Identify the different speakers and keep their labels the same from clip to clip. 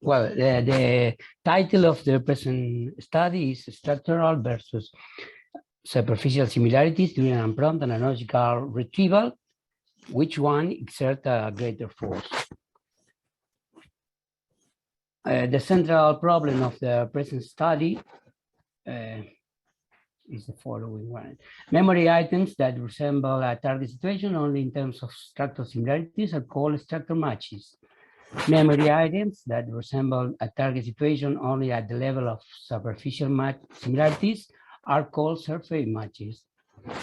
Speaker 1: Well, the title of the present study is Structural versus Superficial Similarities during Unprompted Analogical Retrieval. Which one exerts a greater force? The central problem of the present study is the following one. Memory items that resemble a target situation only in terms of structural similarities are called structure matches. Memory items that resemble a target situation only at the level of superficial similarities are called surface matches.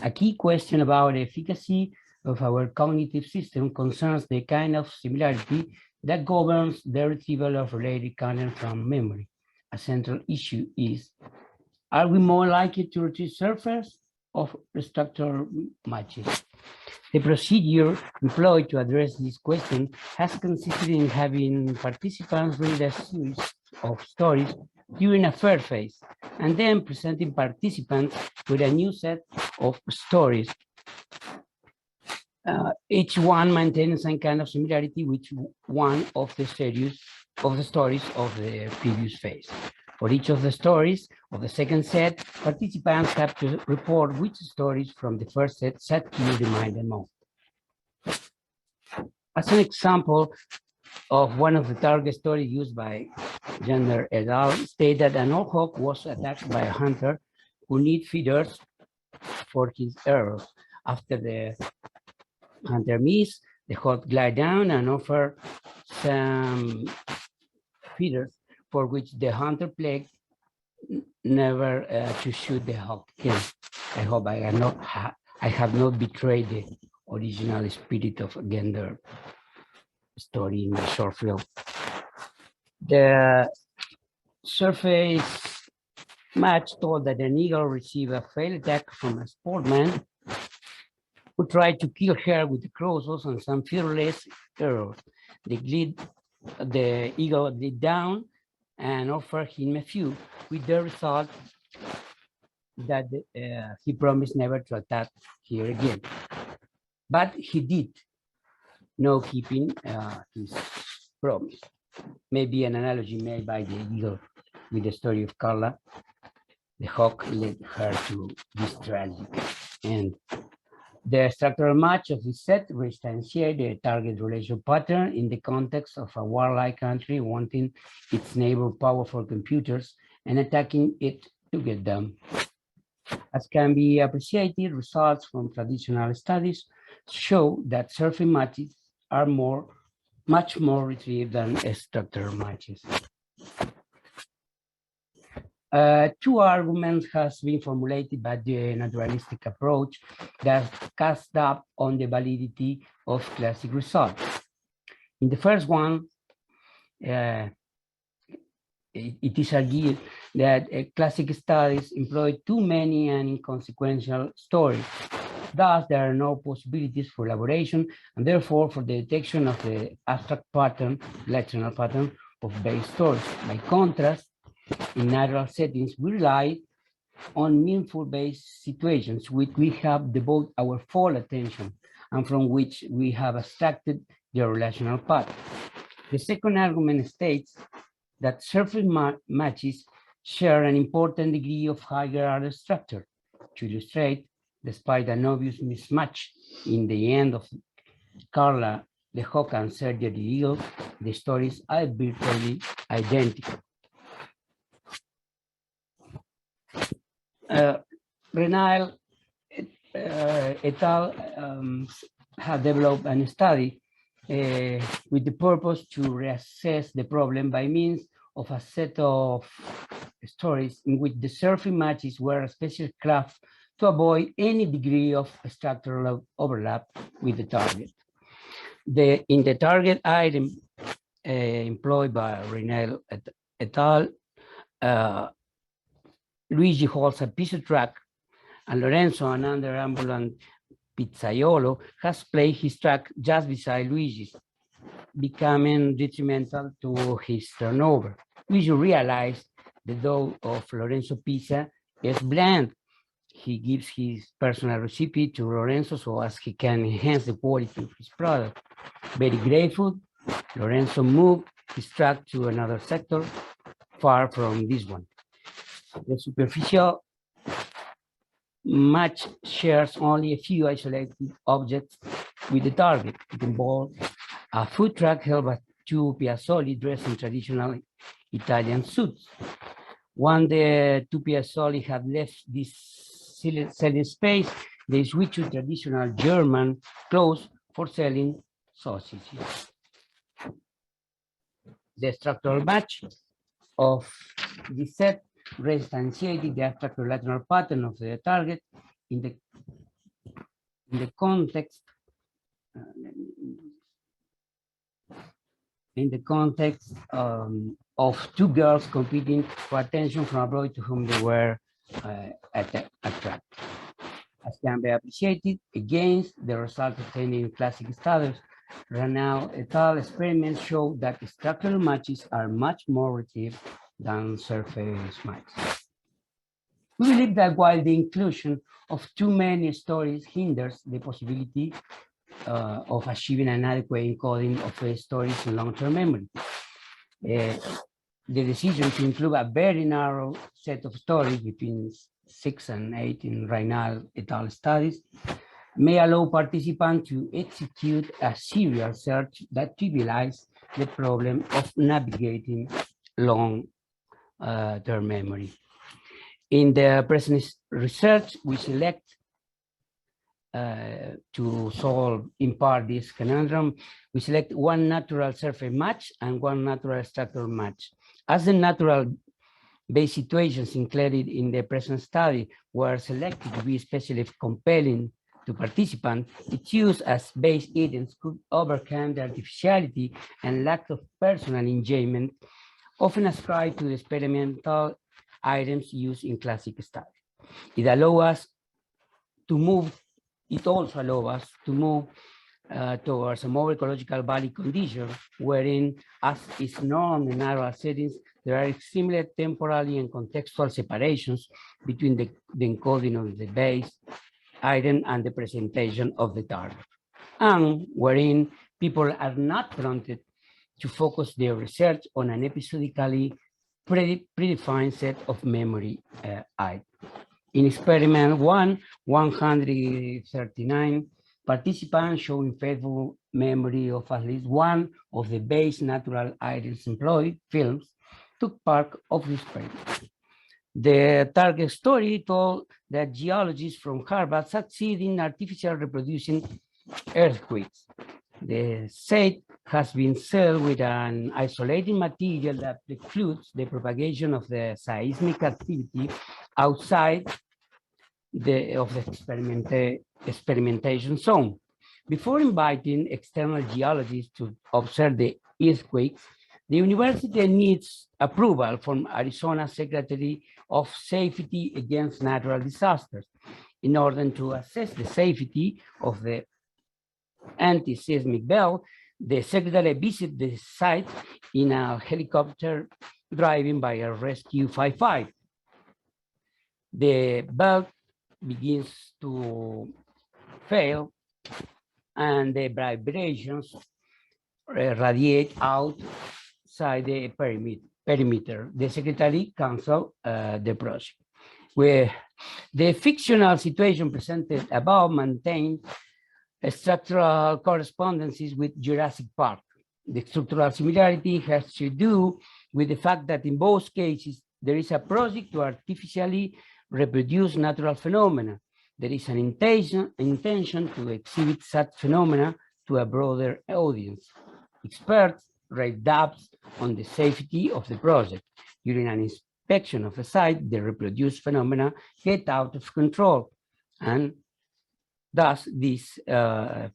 Speaker 1: A key question about the efficacy of our cognitive system concerns the kind of similarity that governs the retrieval of related content from memory. A central issue is, are we more likely to retrieve surface of structure matches? The procedure employed to address this question has consisted in having participants read a series of stories during a first phase, and then presenting participants with a new set of stories. Each one maintains some kind of similarity with one of the stories of the previous phase. For each of the stories of the second set, participants have to report which stories from the first set you remind them of. As an example of one of the target stories used by Ricardo A state that an old hawk was attacked by a hunter who needed feeders for his arrows. After the hunter missed, the hawk glided down and offered some feeders, for which the hunter pledged never to shoot the hawk again. I hope I have not betrayed the original spirit of Gender story in the short film. The surface match told that an eagle received a failed attack from a sportsman who tried to kill her with the crossbows and some fearless arrows. The eagle glided down and offered him a few, with the result that he promised never to attack her again. But he did, no keeping his promise. Maybe an analogy made by the eagle with the story of Carla. The hawk led her to this tragic end. The structural match of this set reinstantiates the target relation pattern in the context of a warlike country wanting its neighbor powerful computers and attacking it to get them. As can be appreciated, results from traditional studies show that surface matches are much more retrieved than structural matches. Two arguments have been formulated by the naturalistic approach that cast doubt on the validity of classic results. In the first one, it is argued that classic studies employ too many and inconsequential stories. Thus, there are no possibilities for elaboration and therefore for the detection of the abstract pattern, lectional pattern of base stories. By contrast, in natural settings, we rely on meaningful base situations which we have devoted our full attention and from which we have abstracted the relational path. The second argument states that surface matches share an important degree of higher order structure. To illustrate, despite an obvious mismatch in the end of Carla, the hawk and Sergio the eagle, the stories are virtually identical. Renal et al. Have developed a study with the purpose to reassess the problem by means of a set of stories in which the surface matches were a special craft to avoid any degree of structural overlap with the target. In the target item employed by Renal et al., Luigi holds a piece of track, and Lorenzo, another ambulant pizzaiolo, has placed his track just beside Luigi's, becoming detrimental to his turnover. Luigi realized the dough of Lorenzo pizza is bland. He gives his personal recipe to Lorenzo so as he can enhance the quality of his product. Very grateful, Lorenzo moved distract to another sector far from this one. The superficial match shares only a few isolated objects with the target. It involves a food truck held by two piazzoli dressed in traditional Italian suits. When the two piazzoli had left this selling space, they switched to traditional German clothes for selling sausages. The structural match of this set reinstantiated the abstract relational pattern of the target in the context of two girls competing for attention from a boy to whom they were attracted. As can be appreciated, against the result obtained in classic studies, Ricardo et al. Experiments show that structural matches are much more retrieved than surface matches. We believe that while the inclusion of too many stories hinders the possibility of achieving an adequate encoding of stories in long-term memory, the decision to include a very narrow set of stories between 6 and 8 in Ricardo et al. Studies may allow participants to execute a serial search that trivializes the problem of navigating long-term memory. In the present research, we select to solve in part this conundrum, we select one natural surface match and one natural structural match. As the natural base situations included in the present study were selected to be especially compelling to participants, its use as base agents could overcome the artificiality and lack of personal enjoyment often ascribed to the experimental items used in classic study. It also allows us to move towards a more ecological valid condition, wherein, as is known in narrow settings, there are similar temporally and contextual separations between the encoding of the base item and the presentation of the target, and wherein people are not prompted to focus their research on an episodically predefined set of memory items. In experiment 139, participants showing faithful memory of at least one of the base natural items employed, films, took part of the experiment. The target story told that geologists from Harvard succeed in artificially reproducing earthquakes. The set has been sealed with an isolating material that precludes the propagation of the seismic activity outside of the experimentation zone. Before inviting external geologists to observe the earthquakes, the university needs approval from Arizona Secretary of Safety Against Natural Disasters in order to assess the safety of the anti-seismic belt. The secretary visited the site in a helicopter driven by a rescue 55. The belt begins to fail and the vibrations radiate outside the perimeter. The secretary canceled the project. Where the fictional situation presented above maintained structural correspondences with Jurassic Park. The structural similarity has to do with the fact that in both cases, there is a project to artificially reproduce natural phenomena. There is an intention to exhibit such phenomena to a broader audience. Experts raise doubts on the safety of the project. During an inspection of a site, the reproduced phenomena get out of control, and thus this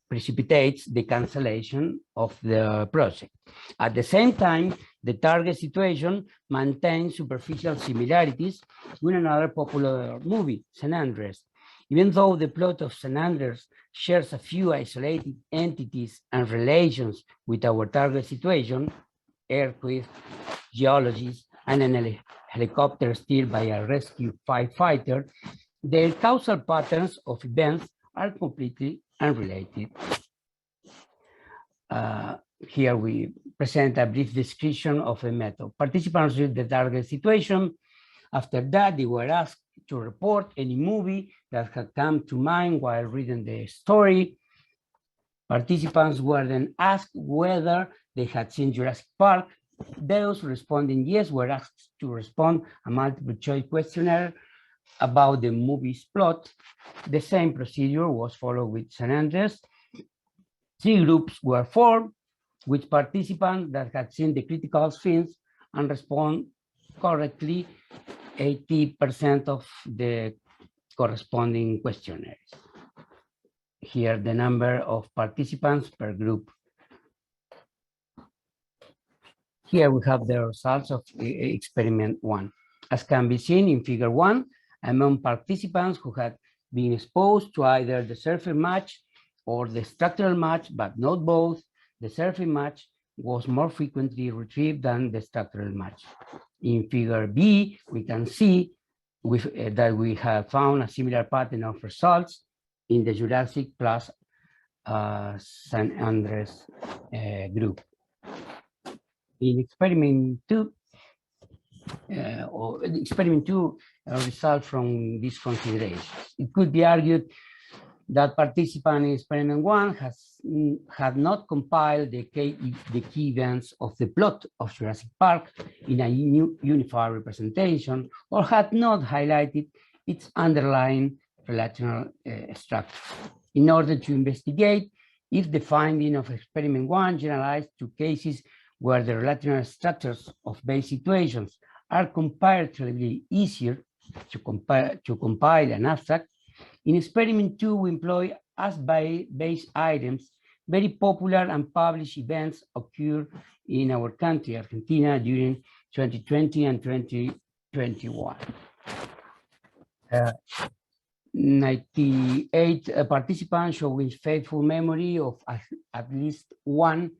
Speaker 1: precipitates the cancellation of the project. At the same time, the target situation maintains superficial similarities with another popular movie, San Andreas. Even though the plot of San Andreas shares a few isolated entities and relations with our target situation, earthquake, geologists, and a helicopter steered by a rescue firefighter, their causal patterns of events are completely unrelated. Here we present a brief description of the method. Participants read the target situation. After that, they were asked to report any movie that had come to mind while reading the story. Participants were then asked whether they had seen Jurassic Park. Those responding yes were asked to respond a multiple choice questionnaire about the movie's plot. The same procedure was followed with San Andreas. 3 groups were formed, with participants that had seen the critical scenes and respond correctly 80% of the corresponding questionnaires. Here, the number of participants per group. Here we have the results of experiment 1. As can be seen in figure 1, among participants who had been exposed to either the surface match or the structural match, but not both, the surface match was more frequently retrieved than the structural match. In figure B, we can see that we have found a similar pattern of results in the Jurassic plus San Andres group. In experiment 2, result from these considerations. It could be argued that participant in experiment 1 had not compiled the key events of the plot of Jurassic Park in a unified representation, or had not highlighted its underlying relational structure. In order to investigate if the finding of experiment 1 generalized to cases where the relational structures of base situations are comparatively easier to compile an abstract, in experiment 2, we employ as base items very popular and published events occurred in our country, Argentina, during 2020 and 2021. 98 participants showing faithful memory of at least one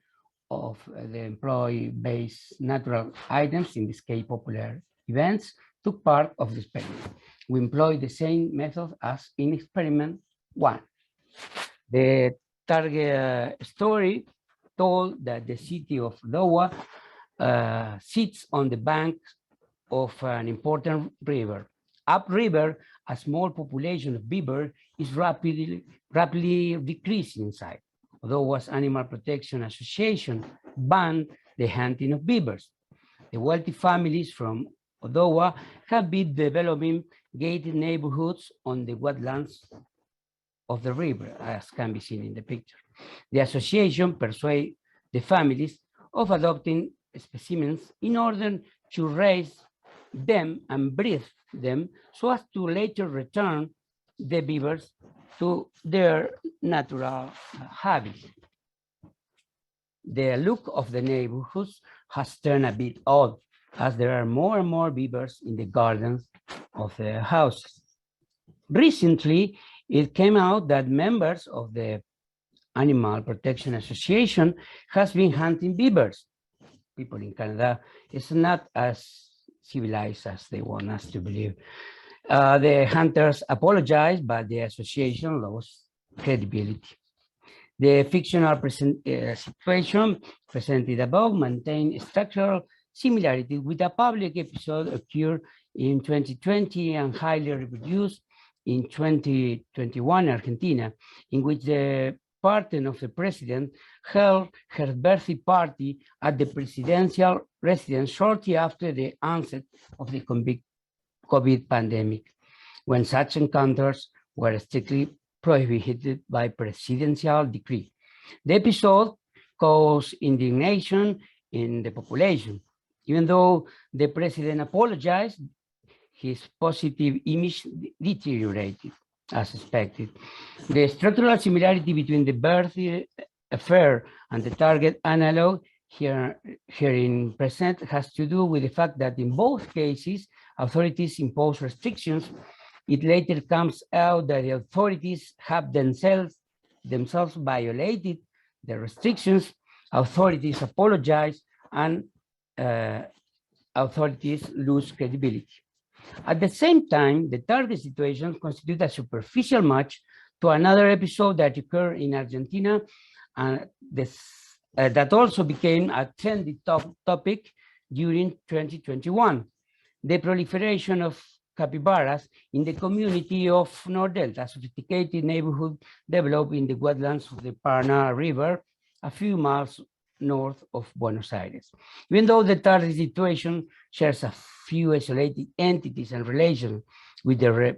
Speaker 1: of the employee-based natural items, in this case popular events, took part of the experiment. We employed the same method as in experiment 1. The target story told that the city of Dowa sits on the banks of an important river. Upriver, a small population of beaver is rapidly decreasing in size. Dowa's Animal Protection Association banned the hunting of beavers. The wealthy families from Odowa have been developing gated neighborhoods on the wetlands of the river, as can be seen in the picture. The association persuaded the families of adopting specimens in order to raise them and breed them so as to later return the beavers to their natural habitat. The look of the neighborhoods has turned a bit odd, as there are more and more beavers in the gardens of the houses. Recently, it came out that members of the Animal Protection Association has been hunting beavers. People in Canada is not as civilized as they want us to believe. The hunters apologized, but the association lost credibility. The fictional situation presented above maintained structural similarity with a public episode occurred in 2020 and highly reproduced in 2021 Argentina, in which the partner of the president held her birthday party at the presidential residence shortly after the onset of the COVID pandemic, when such encounters were strictly prohibited by presidential decree. The episode caused indignation in the population. Even though the president apologized, his positive image deteriorated, as expected. The structural similarity between the birthday affair and the target analog herein present has to do with the fact that in both cases, authorities impose restrictions. It later comes out that the authorities have themselves violated the restrictions. Authorities apologize and authorities lose credibility. At the same time, the target situation constitutes a superficial match to another episode that occurred in Argentina, and that also became a trendy topic during 2021, the proliferation of capybaras in the community of North Delta, a sophisticated neighborhood developed in the wetlands of the Parana River, a few miles north of Buenos Aires. Even though the target situation shares a few isolated entities and relations with the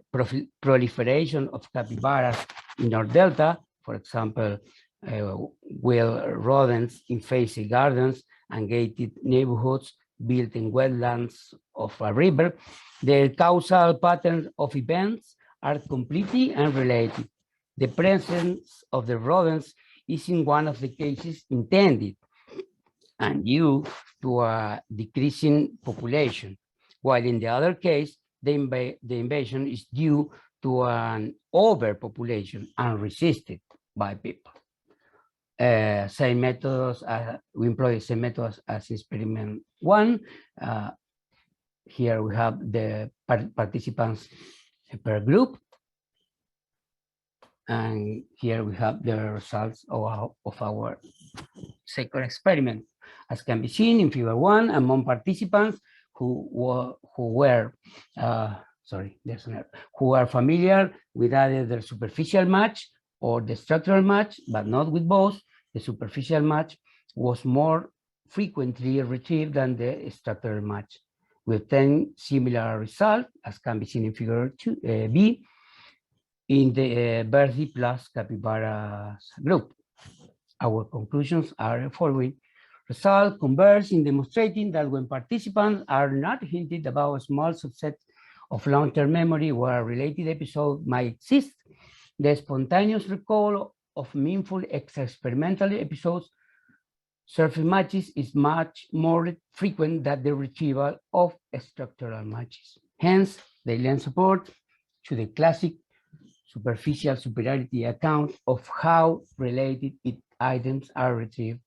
Speaker 1: proliferation of capybaras in North Delta, for example, wild rodents in facing gardens and gated neighborhoods built in wetlands of a river, the causal patterns of events are completely unrelated. The presence of the rodents is in one of the cases intended and due to a decreasing population, while in the other case, the invasion is due to an overpopulation unresisted by people. Same methods, we employ the same methods as experiment 1. Here we have the participants per group. And here we have the results of our second experiment. As can be seen in figure 1, among participants who were familiar with either the superficial match or the structural match, but not with both, the superficial match was more frequently retrieved than the structural match, with 10 similar results, as can be seen in figure 2, B, in the Verde plus capybaras group. Our conclusions are the following. Result converge in demonstrating that when participants are not hinted about a small subset of long-term memory where a related episode might exist, the spontaneous recall of meaningful extra-experimental episodes surface matches is much more frequent than the retrieval of structural matches. Hence, they lend support to the classic superficial superiority account of how related items are retrieved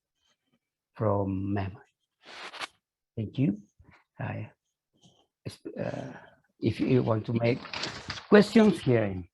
Speaker 1: from memory. Thank you. If you want to make questions here.